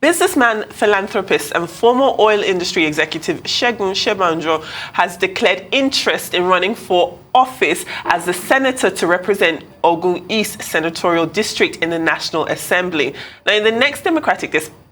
Businessman, philanthropist, and former oil industry executive Segun Senbanjo has declared interest in running for office as the senator to represent Ogun East Senatorial District in the National Assembly. Now,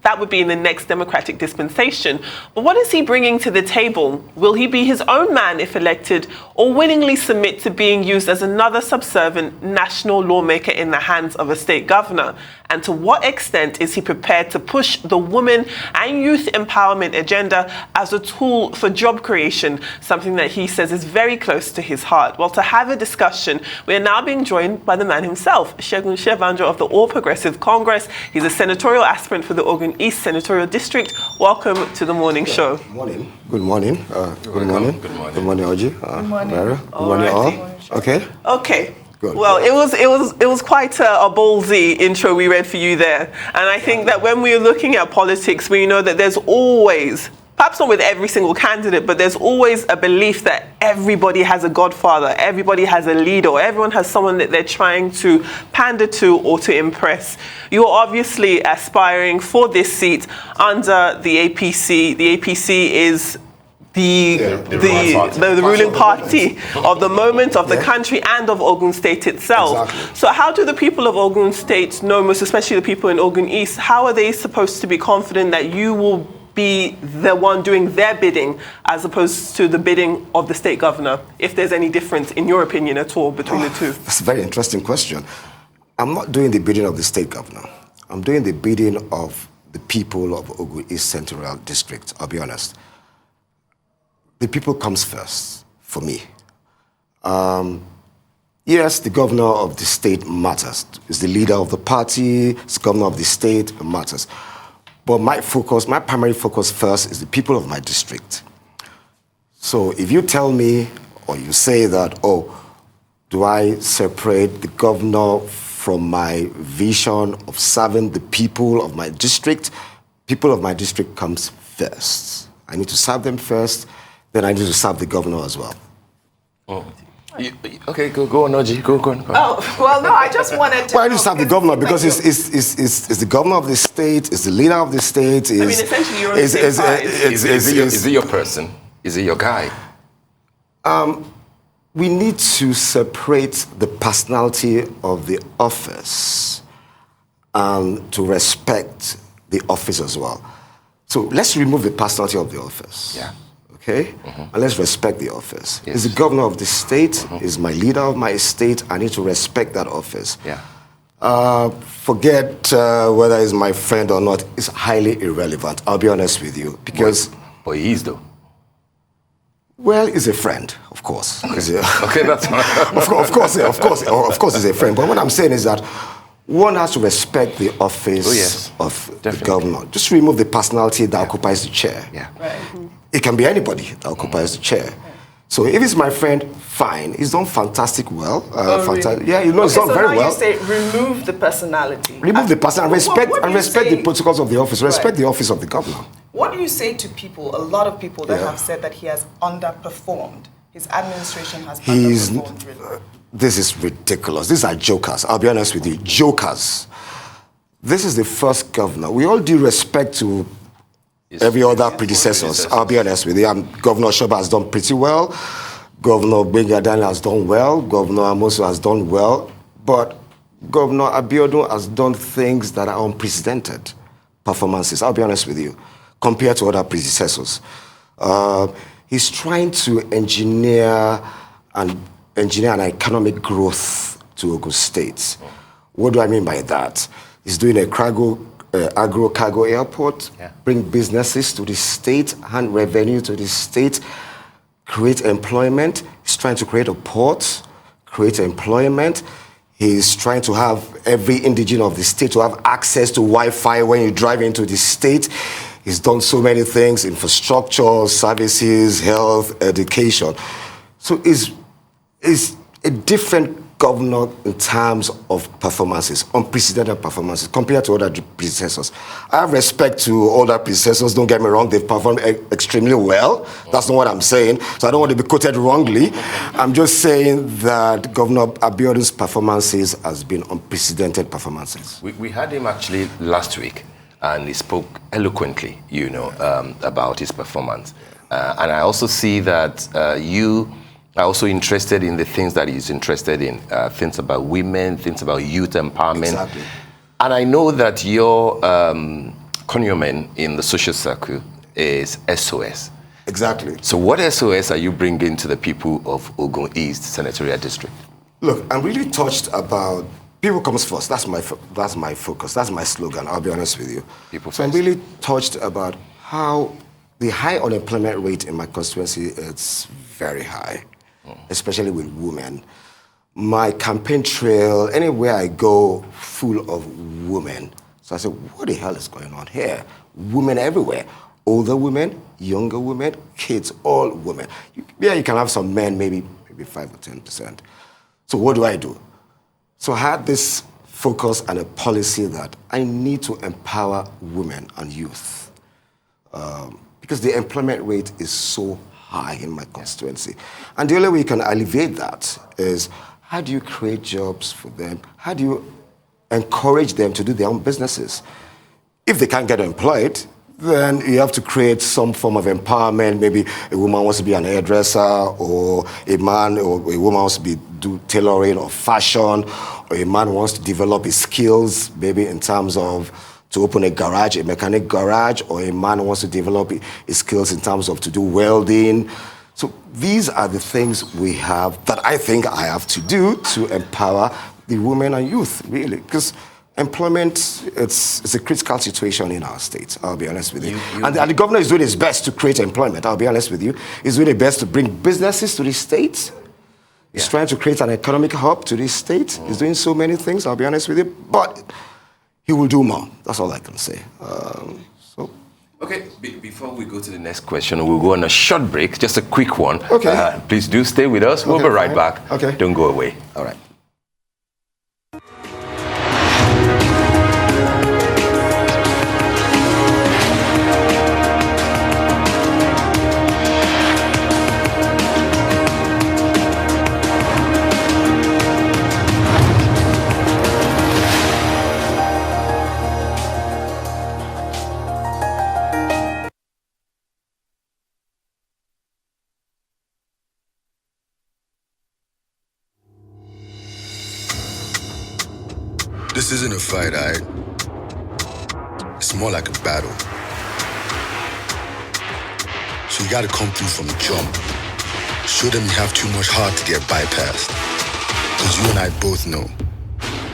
that would be in the next democratic dispensation. But what is he bringing to the table? Will he be his own man if elected, or willingly submit to being used as another subservient national lawmaker in the hands of a state governor? And to what extent is he prepared to push the women and youth empowerment agenda as a tool for job creation, something that he says is very close to his heart? Well, to have a discussion, we are now being joined by the man himself, Segun Senbanjo of the All Progressive Congress. He's a senatorial aspirant for the Ogun East Senatorial District. Welcome to the morning show. Good morning. Good morning. Good morning. Good morning. Good morning, Oji. Good morning. Good morning, all. Okay. Okay. Good. Well, it was quite a ballsy intro we read for you there, and I think that when we're looking at politics, we know that there's always, perhaps not with every single candidate, but there's always a belief that everybody has a godfather, everybody has a leader, or everyone has someone that they're trying to pander to or to impress. You're obviously aspiring for this seat under the APC. The APC is the ruling party of the moment, of the country, and of Ogun State itself. Exactly. So how do the people of Ogun State know, most especially the people in Ogun East, how are they supposed to be confident that you will be the one doing their bidding as opposed to the bidding of the state governor, if there's any difference, in your opinion, at all between the two? That's a very interesting question. I'm not doing the bidding of the state governor. I'm doing the bidding of the people of Ogun East Senatorial District, I'll be honest. The people comes first for me. Yes, the governor of the state matters. It's the leader of the party, it's the governor of the state, it matters. But my primary focus first is the people of my district. So if you tell me, or you say that, oh, do I separate the governor from my vision of serving the people of my district? People of my district comes first. I need to serve them first, then I need to serve the governor as well. Oh. Okay, go on, Oji. Go on. Oh, well, no, I just wanted to... Well, I need to serve the governor because it's the governor of the state, it's the leader of the state. I mean, essentially, you're on the same side. Is it your person? Is it your guy? We need to separate the personality of the office and to respect the office as well. So let's remove the personality of the office. Yeah. Okay? And let's respect the office. Yes. He's the governor of the state, he's my leader of my state, I need to respect that office. Yeah. Forget whether he's my friend or not, it's highly irrelevant, I'll be honest with you, because... But he is, though. Well, he's a friend, of course. Okay, okay, that's fine. of course he's a friend. But what I'm saying is that one has to respect the office of the governor. Just remove the personality that occupies the chair. Yeah. Right. It can be anybody that occupies the chair. So if it's my friend, fine. He's done fantastic well. Really? Yeah, he's done very well. So now you say remove the personality. Remove the personality. Respect the protocols of the office. Respect the office of the governor. What do you say to people, a lot of people that have said that he has underperformed? His administration has underperformed, really. This is ridiculous. These are jokers. I'll be honest with you. Jokers. This is the first governor. We all due respect to every other predecessors. I'll be honest with you. Governor Shoba has done pretty well. Governor Bengadani has done well. Governor Amosu has done well. But Governor Abiodun has done things that are unprecedented performances. I'll be honest with you. Compared to other predecessors. He's trying to engineer an economic growth to Ogun State. What do I mean by that? He's doing a agro-cargo airport, bring businesses to the state, hand revenue to the state, create employment. He's trying to create a port, create employment. He's trying to have every indigene of the state to have access to Wi-Fi when you drive into the state. He's done so many things, infrastructure, services, health, education. So it's a different governor in terms of performances, unprecedented performances, compared to other predecessors. I have respect to other predecessors, don't get me wrong, they've performed extremely well. That's not what I'm saying, so I don't want to be quoted wrongly. I'm just saying that Governor Abiodun's performances has been unprecedented performances. We had him actually last week, and he spoke eloquently, about his performance. And I also see that you are also interested in the things that he's interested in, things about women, things about youth empowerment. Exactly. And I know that your cognomen in the social circle is SOS. Exactly. So what SOS are you bringing to the people of Ogun East Senatorial District? Look, I'm really touched about people comes first. That's my focus. That's my slogan. I'll be honest with you. People so first. I'm really touched about how the high unemployment rate in my constituency is very high, especially with women. My campaign trail, anywhere I go, full of women. So I said, what the hell is going on here? Women everywhere. Older women, younger women, kids, all women. You can have some men, maybe 5 or 10%. So what do? So I had this focus and a policy that I need to empower women and youth because the employment rate is so high in my constituency. And the only way you can alleviate that is how do you create jobs for them? How do you encourage them to do their own businesses? If they can't get employed, then you have to create some form of empowerment. Maybe a woman wants to be an hairdresser, or a man or a woman wants to do tailoring or fashion, or a man wants to develop his skills, maybe in terms of to open a garage, a mechanic garage, or a man wants to develop his skills in terms of to do welding. So these are the things we have that I think I have to do to empower the women and youth, really, because employment, it's a critical situation in our state, I'll be honest with you. And the governor is doing his best to create employment, I'll be honest with you. He's doing his best to bring businesses to the state. He's trying to create an economic hub to this state. He's doing so many things, I'll be honest with you. But he will do more. That's all I can say. Okay, before we go to the next question, we'll go on a short break, just a quick one. Okay. Please do stay with us. We'll be right back. Okay. Don't go away. All right. This isn't a fight, alright? It's more like a battle. So you gotta come through from the jump. Show them you have too much heart to get bypassed. Cause you and I both know,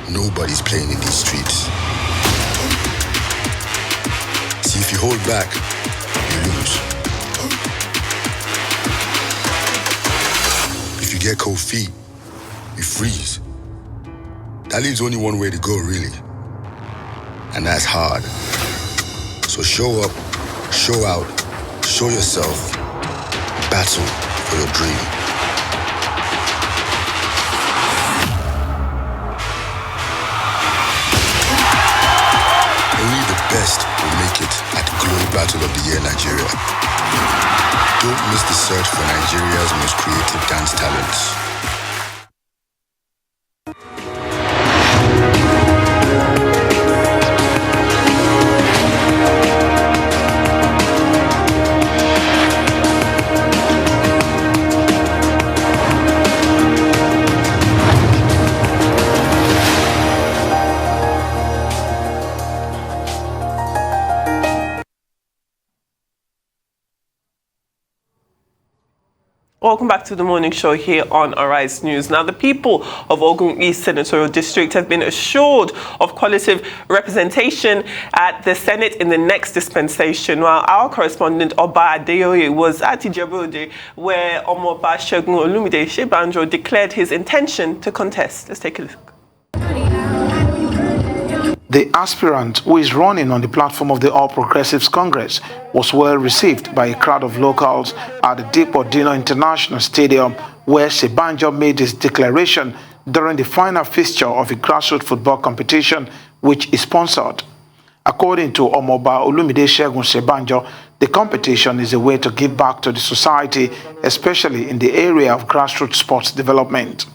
nobody's playing in these streets. See, if you hold back, you lose. If you get cold feet, you freeze. That leaves only one way to go, really. And that's hard. So show up, show out, show yourself, battle for your dream. Only the best will make it at the Glory Battle of the Year Nigeria. Don't miss the search for Nigeria's most creative dance talents. Welcome back to the morning show here on Arise News. Now, the people of Ogun East Senatorial District have been assured of qualitative representation at the Senate in the next dispensation, while our correspondent Oba Adeoye was at Ijebu-Ode, where Omoba Segun Senbanjo declared his intention to contest. Let's take a look. The aspirant, who is running on the platform of the All Progressives Congress, was well received by a crowd of locals at the Deepo Dino International Stadium, where Senbanjo made his declaration during the final fixture of a grassroots football competition, which is sponsored. According to Omoba Segun Senbanjo, the competition is a way to give back to the society, especially in the area of grassroots sports development.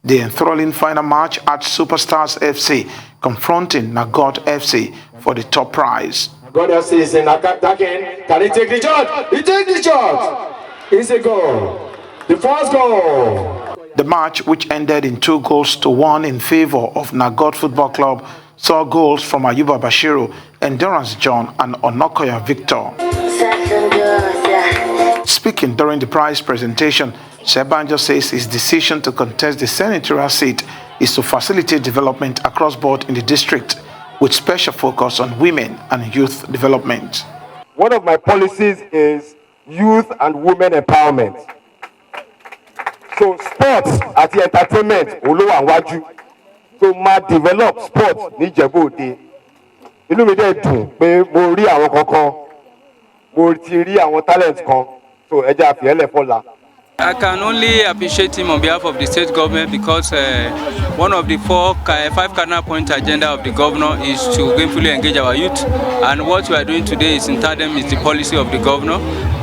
The enthralling final match at Superstars FC confronting Nagot FC for the top prize. God FC is in attacking. Can he take the shot? He takes the shot. It's a goal. The first goal. The match, which ended in 2-1 in favor of Nagot Football Club, saw goals from Ayuba Bashiru, Endurance John, and Onokoya Victor. Speaking during the prize presentation, Senbanjo says his decision to contest the Senatorial Seat is to facilitate development across board in the district, with special focus on women and youth development. One of my policies is youth and women empowerment. So sports àti entertainment olówó àwájú. So ma develop sports ní Ìjẹ̀bú Òde. Inú mi dẹ̀ dùn pé mo rí àwọn kankan, mo ti rí àwọn talent kan. So ẹ jẹ́ a fi ẹlẹ̀ fọ́la. I can only appreciate him on behalf of the state government because one of the 5 cardinal point agenda of the governor is to gainfully engage our youth, and what we are doing today is in tandem with the policy of the governor,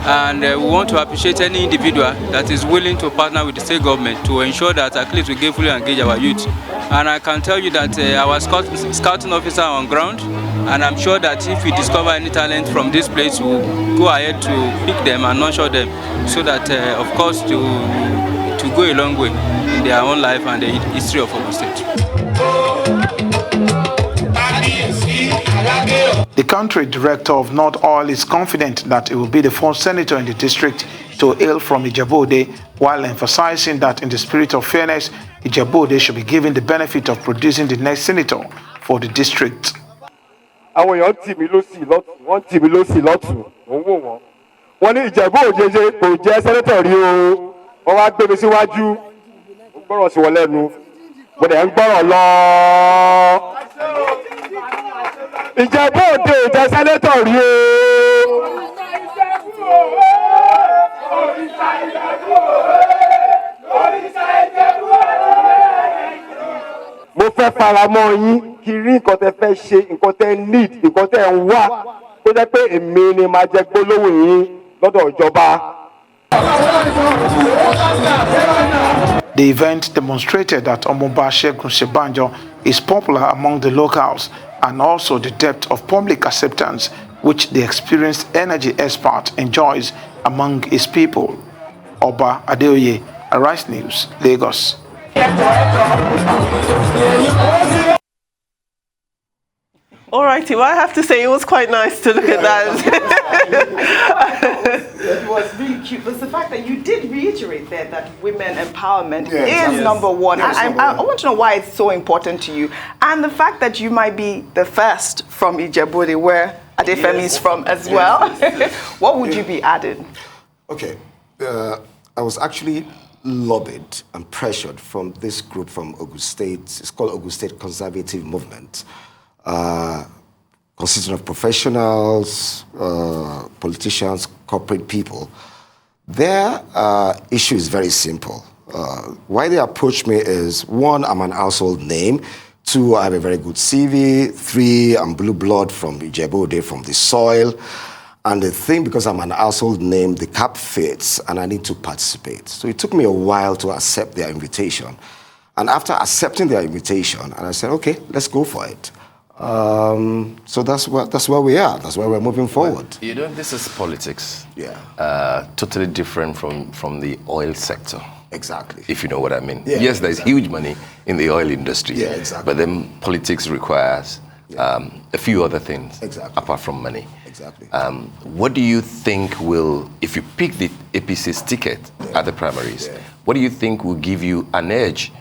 and we want to appreciate any individual that is willing to partner with the state government to ensure that at least we gainfully engage our youth. And I can tell you that our scouting officer are on ground, and I'm sure that if we discover any talent from this place, we'll go ahead to pick them and nurture them, so that of course to go a long way in their own life and the history of Ogun State. The country director of North Oil is confident that it will be the first senator in the district to hail from Ìjẹ̀bú Òde, while emphasizing that in the spirit of fairness, Ìjẹ̀bú Òde should be given the benefit of producing the next senator for the district. Àwọn èèyàn tì mí lósì lọ́tùn, wọ́n tì mí lósì lọ́tùn, wọ́n wò wọ́n. Wọ́n ní Ìjẹ̀bú Òde kò jẹ́ sẹ́nẹ́tọ̀ rí o, wọ́n wá gbé mi síwájú, mo gbọ́rọ̀ sí wọn lẹ́nu, mo dẹ̀ ń gbọ́rọ̀ lọ. Ìjẹ̀bú Òde ò jẹ́ sẹ́nẹ́tọ̀ rí o. Mo fẹ́ faramọ́ yín kí rí nǹkan tẹ́ fẹ́ ṣe, nǹkan tẹ́ need, nǹkan tẹ́ ń wá, tó jẹ́ pé èmi ni máa jẹ gbólóhùn yín lọ́dọ̀ ìjọba. The event demonstrated that Omoba Segun Senbanjo is popular among the locals, and also the depth of public acceptance which the experienced energy expert enjoys among his people. Oba Adeoye, Arise News, Lagos. All righty, well, I have to say it was quite nice to look at that. It was really cute. But the fact that you did reiterate there that women empowerment is number one. I want to know why it's so important to you. And the fact that you might be the first from Ìjẹ̀bú Òde, where Adefemi is from as well. What would you be adding? Okay. I was actually lobbied and pressured from this group from Ogun State. It's called Ogun State Conservative Movement. Consisting of professionals, politicians, corporate people. Their issue is very simple. Why they approach me is, 1, I'm an household name. 2, I have a very good CV. 3, I'm blue blood from Ìjẹ̀bú Òde, from the soil. And the thing, because I'm an household name, the cap fits and I need to participate. So it took me a while to accept their invitation. And after accepting their invitation, and I said, okay, let's go for it. So that's where we are. That's where we're moving forward. You know, this is politics. Yeah. Totally different from the oil sector. Exactly. If you know what I mean. Yeah, yes, there's huge money in the oil industry. Yeah, exactly. But then politics requires a few other things apart from money. Exactly. What do you think will, if you pick the APC's ticket at the primaries, what do you think will give you an edge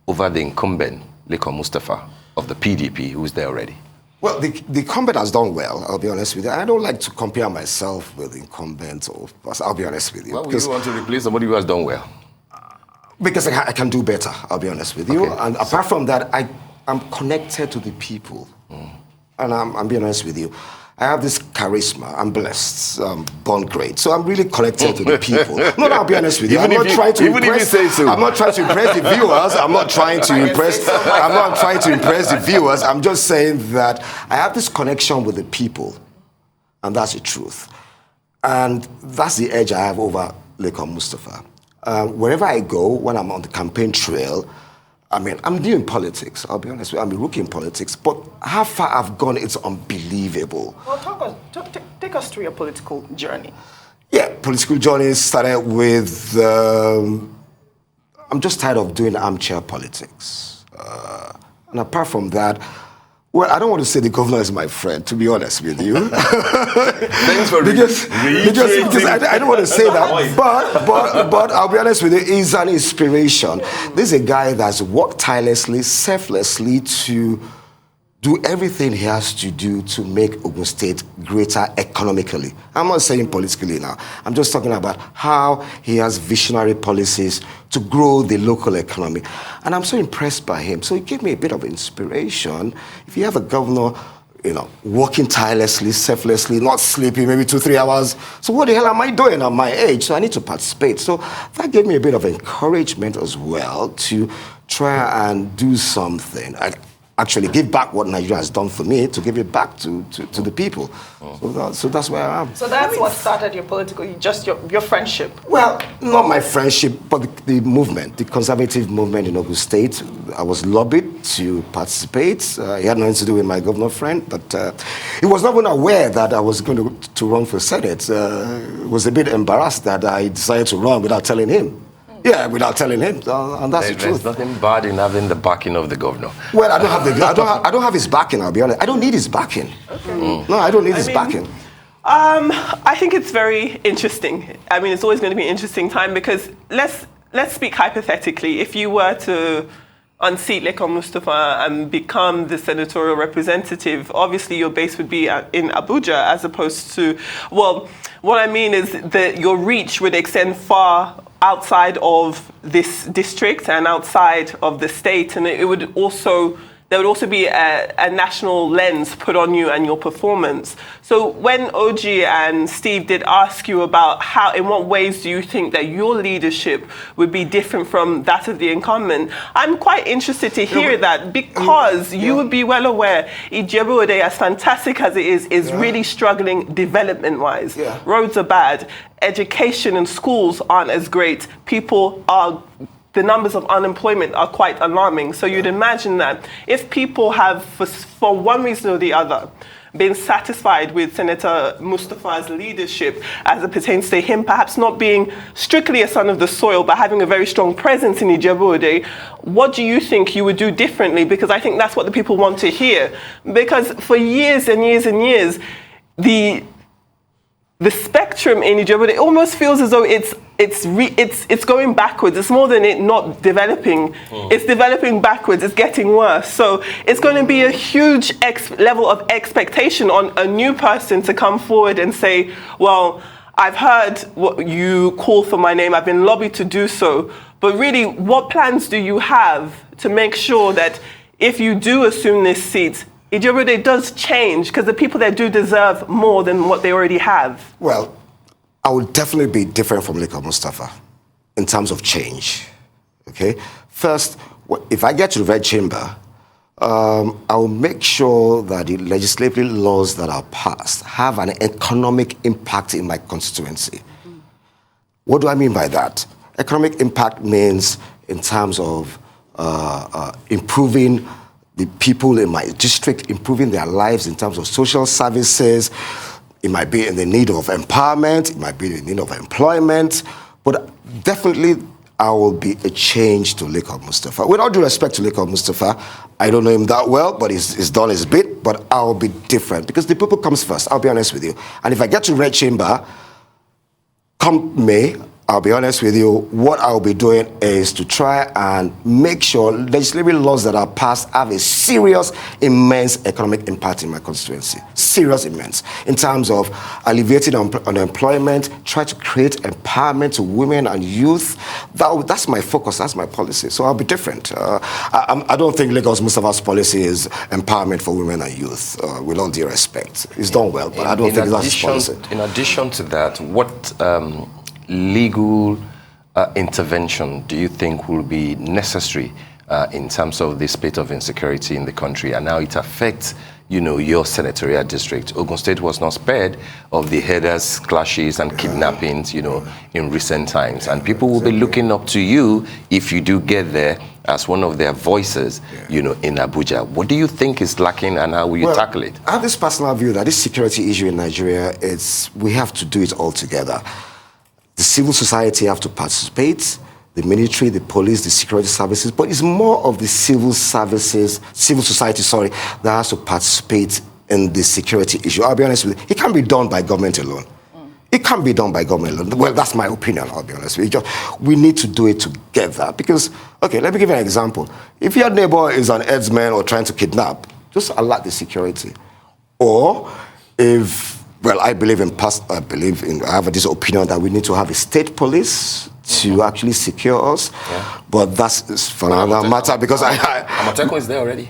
over the incumbent, Lekon Mustafa, of the PDP, who's there already? Well, the incumbent has done well, I'll be honest with you. I don't like to compare myself with the incumbent, I'll be honest with you. Why would you want to replace somebody who has done well? Because I can do better, I'll be honest with you. And apart from that, I'm connected to the people. And I'm being honest with you. I have this charisma. I'm blessed. I'm born great. So I'm really connected to the people. No, I'll be honest with you. I'm not trying to impress the viewers. I'm not trying to impress the viewers. I'm just saying that I have this connection with the people. And that's the truth. And that's the edge I have over Lekon Mustafa. Wherever I go, when I'm on the campaign trail, I mean, I'm new in politics, I'll be honest with you. I'm a rookie in politics, but how far I've gone, it's unbelievable. Well, take us through your political journey. Yeah, political journey started with, I'm just tired of doing armchair politics. And apart from that, well, I don't want to say the governor is my friend, to be honest with you. Thanks for because I don't want to say that, but I'll be honest with you, he's an inspiration. This is a guy that's worked tirelessly, selflessly to do everything he has to do to make Ogun State greater economically. I'm not saying politically now. I'm just talking about how he has visionary policies to grow the local economy. And I'm so impressed by him. So it gave me a bit of inspiration. If you have a governor, working tirelessly, selflessly, not sleeping, maybe 2-3 hours. So what the hell am I doing at my age? So I need to participate. So that gave me a bit of encouragement as well to try and do something. Actually give back what Nigeria has done for me, to give it back to the people. So that's where I am. So that's what started your political, just your friendship? Well, not my friendship, but the movement, the conservative movement in Ogun State. I was lobbied to participate. It had nothing to do with my governor friend, but he was not even aware that I was going to run for Senate. He was a bit embarrassed that I decided to run without telling him. Yeah, without telling him, and that's the truth. There's nothing bad in having the backing of the governor. Well, I don't have his backing. I'll be honest. I don't need his backing. Okay. No, I don't need his backing. I think it's very interesting. I mean, it's always going to be an interesting time because let's speak hypothetically. If you were to unseat Lekan Mustafa and become the senatorial representative, obviously your base would be in Abuja as opposed to, well, what I mean is that your reach would extend far outside of this district and outside of the state, and there would also be a national lens put on you and your performance. So when OG and Steve did ask you about in what ways do you think that your leadership would be different from that of the incumbent, I'm quite interested to hear that, because you would be well aware Ijebu-Ode, as fantastic as it is really struggling development-wise. Yeah. Roads are bad, education and schools aren't as great, the numbers of unemployment are quite alarming. So you'd imagine that if people have, for one reason or the other, been satisfied with Senator Mustafa's leadership as it pertains to him perhaps not being strictly a son of the soil, but having a very strong presence in Ijebu-Ode, what do you think you would do differently? Because I think that's what the people want to hear. Because for years and years and years, the spectrum in Ijebu-Ode, it almost feels as though it's going backwards. It's more than it not developing. It's developing backwards. It's getting worse. So it's going to be a huge level of expectation on a new person to come forward and say, well, I've heard what you call for my name. I've been lobbied to do so. But really, what plans do you have to make sure that if you do assume this seat, Ijebu-Ode does change, because the people there do deserve more than what they already have? Well, I will definitely be different from Lekan Mustafa in terms of change. Okay? First, if I get to the Red Chamber, I will make sure that the legislative laws that are passed have an economic impact in my constituency. What do I mean by that? Economic impact means in terms of improving the people in my district, improving their lives in terms of social services. It might be in the need of empowerment, it might be in the need of employment, but definitely I will be a change to Lekan Mustafa. With all due respect to Lekan Mustafa, I don't know him that well, but he's done his bit, but I'll be different because the people comes first, I'll be honest with you. And if I get to Red Chamber, come May, I'll be honest with you, what I'll be doing is to try and make sure legislative laws that are passed have a serious, immense economic impact in my constituency. Serious, immense. In terms of alleviating unemployment, try to create empowerment to women and youth. That's my focus, that's my policy. So I'll be different. I don't think Lagos Mustafa's policy is empowerment for women and youth, with all due respect. It's done well, but I don't think that's his policy. In addition to that, what legal intervention do you think will be necessary in terms of the spate of insecurity in the country and how it affects your senatorial district. Ogun State was not spared of the headers, clashes, and kidnappings, in recent times. And people will be looking up to you if you do get there as one of their voices, in Abuja. What do you think is lacking, and how will you tackle it? I have this personal view that this security issue in Nigeria, we have to do it all together. The civil society have to participate, the military, the police, the security services, but it's more of the civil society, that has to participate in the security issue. I'll be honest with you, it can't be done by government alone. It can't be done by government alone. Well, that's my opinion, I'll be honest with you. We need to do it together because, okay, let me give you an example. If your neighbor is an herdsman or trying to kidnap, just alert the security. Or if, well, I have this opinion that we need to have a state police to actually secure us, but that's for another matter because Amotekun is there already.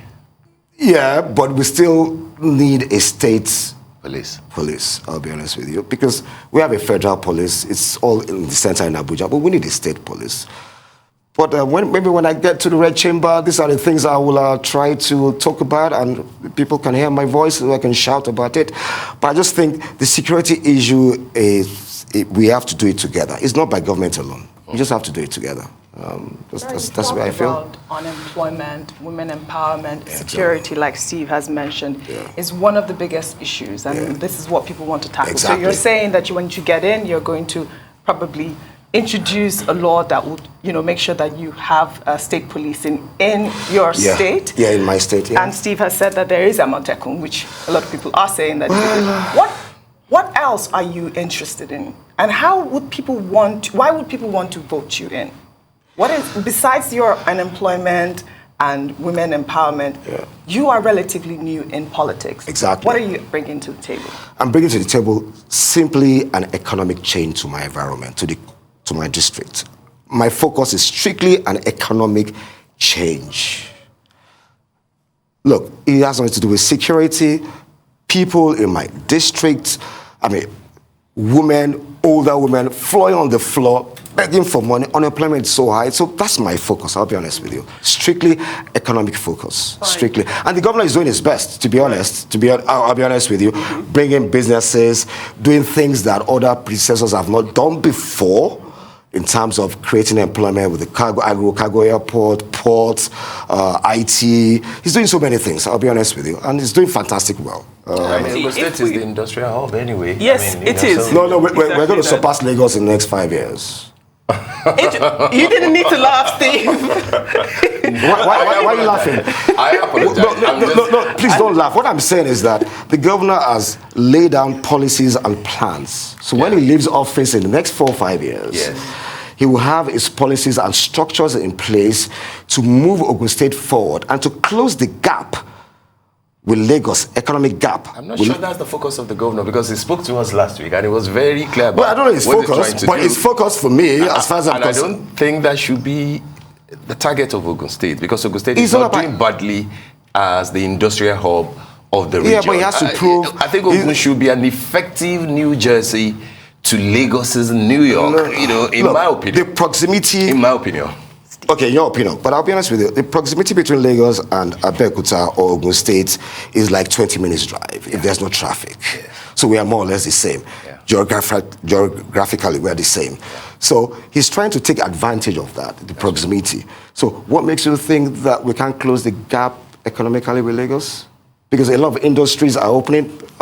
Yeah, but we still need a state police. I'll be honest with you, because we have a federal police. It's all in the center in Abuja, but we need a state police. But maybe when I get to the Red Chamber, these are the things I will try to talk about, and people can hear my voice, so I can shout about it. But I just think the security issue we have to do it together. It's not by government alone. We just have to do it together. That's where I feel. About unemployment, women empowerment, security, like Steve has mentioned, is one of the biggest issues, and this is what people want to tackle. Exactly. So you're saying that when you get in, you're going to probably introduce a law that would, make sure that you have state policing in your state. Yeah, in my state. Yeah. And Steve has said that there is Amotekun, which a lot of people are saying that. What else are you interested in, and why would people want to vote you in? What is, besides your unemployment and women empowerment, you are relatively new in politics. Exactly. What are you bringing to the table? I'm bringing to the table simply an economic change to my environment, to my district. My focus is strictly an economic change. Look, it has nothing to do with security. People in my district, older women, flying on the floor, begging for money. Unemployment is so high. So that's my focus, I'll be honest with you. Strictly economic focus, strictly. And the governor is doing his best, to be honest. I'll be honest with you. Bringing businesses, doing things that other predecessors have not done before, in terms of creating employment with the cargo airport, ports, IT. He's doing so many things, I'll be honest with you. And he's doing fantastic well. Ogun State is the industrial hub anyway. Yes, it is. No, we're going to surpass Lagos in the next 5 years. You didn't need to laugh, Steve. Why are you laughing? I apologize. No, please don't laugh. What I'm saying is that the governor has laid down policies and plans. So when he leaves office in the next 4 or 5 years, he will have his policies and structures in place to move Ogun State forward and to close the gap with Lagos, economic gap. I'm not sure that's the focus of the governor, because he spoke to us last week and it was very clear about I don't know his focus, but it's focus for me as far as I'm concerned. I don't think that should be the target of Ogun State, because Ogun State is not doing badly as the industrial hub of the region. Yeah, but he has to prove... I think Ogun should be an effective New Jersey to Lagos's New York, in my opinion. The proximity... In my opinion. Okay, in your opinion, but I'll be honest with you, the proximity between Lagos and Abeokuta or Ogun State is like 20 minutes drive if there's no traffic. So we are more or less the same. Geographically, we are the same. So he's trying to take advantage of that, the proximity. So what makes you think that we can't close the gap economically with Lagos? Because a lot of industries are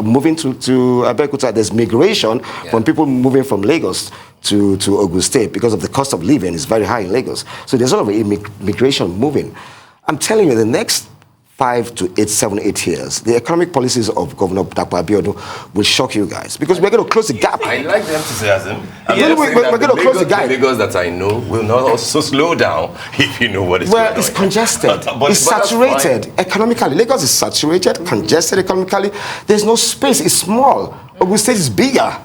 moving to Abeokuta. There's migration from people moving from Lagos to Ogun State because of the cost of living is very high in Lagos. So there's a lot of immigration moving. I'm telling you, the next 5 to 7, 8 years, the economic policies of Governor Dr. Abiodun will shock you guys, because we're going to close the gap. I like the enthusiasm. We're going to close the gap. The Lagos that I know will not also slow down if you know what is going on. Well, it's congested. It's saturated economically. Lagos is saturated, congested economically. There's no space. It's small. Ogun State is bigger.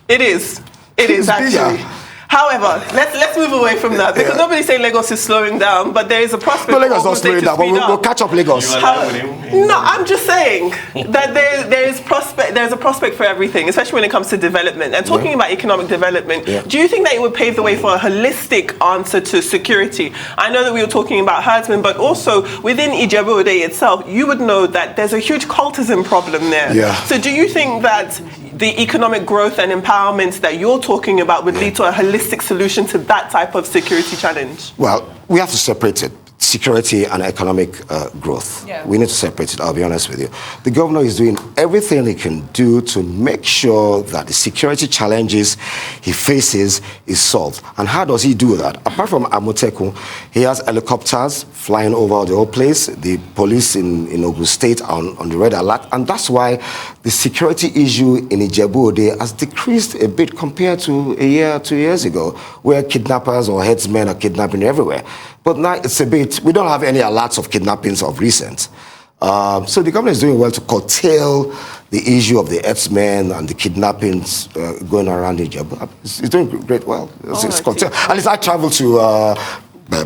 It is. It is actually. Bigger. However, let's move away from that because nobody's saying Lagos is slowing down, but there is a prospect. No, Lagos is not slowing down, but we'll catch up Lagos. No, I'm just saying that there's a prospect for everything, especially when it comes to development. And talking about economic development, do you think that it would pave the way for a holistic answer to security? I know that we were talking about herdsmen, but also within Ijebu-Ode itself, you would know that there's a huge cultism problem there. Yeah. So do you think that the economic growth and empowerment that you're talking about would lead to a holistic solution to that type of security challenge? Well, we have to separate it. Security and economic growth. Yeah. We need to separate it, I'll be honest with you. The governor is doing everything he can do to make sure that the security challenges he faces is solved. And how does he do that? Apart from Amotekun, he has helicopters flying over the whole place. The police in Ogun State are on the red alert. And that's why the security issue in Ijebu-Ode has decreased a bit compared to a year, 2 years ago, where kidnappers or headsmen are kidnapping everywhere. But now it's a bit, we don't have any alerts of kidnappings of recent. So the government is doing well to curtail the issue of the headsmen and the kidnappings going around Ijebu. It's doing great well. It's curtailed. At least I travel to,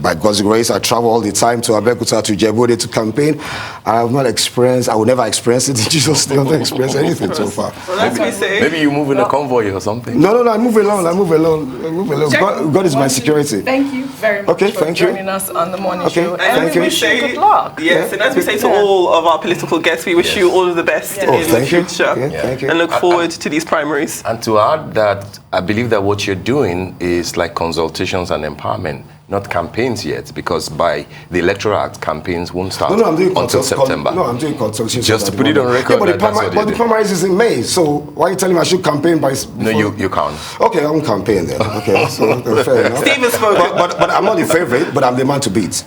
by God's grace, I travel all the time to Abeokuta, to Ijebu-Ode to campaign. I have not experienced, I will never experience it in Jesus' name. I haven't experienced anything so far. Well, Maybe you move in a convoy or something. No, I move alone. God is my security. Thank you very much for joining us on the morning show. Thank you. Good luck. Yes, and as we say to all of our political guests, we wish you all of the best in the future. Thank you. And look forward to these primaries. And to add that, I believe that what you're doing is like consultations and empowerment, not campaigns yet, because by the Electoral Act, campaigns won't start until September. I'm doing consultations. Just to put it on record. But the primaries is in May, so why are you telling me I should campaign by... No, you can't. Okay, I won't campaign then. Okay, so fair enough. Steve has spoken. But I'm not the favorite, but I'm the man to beat.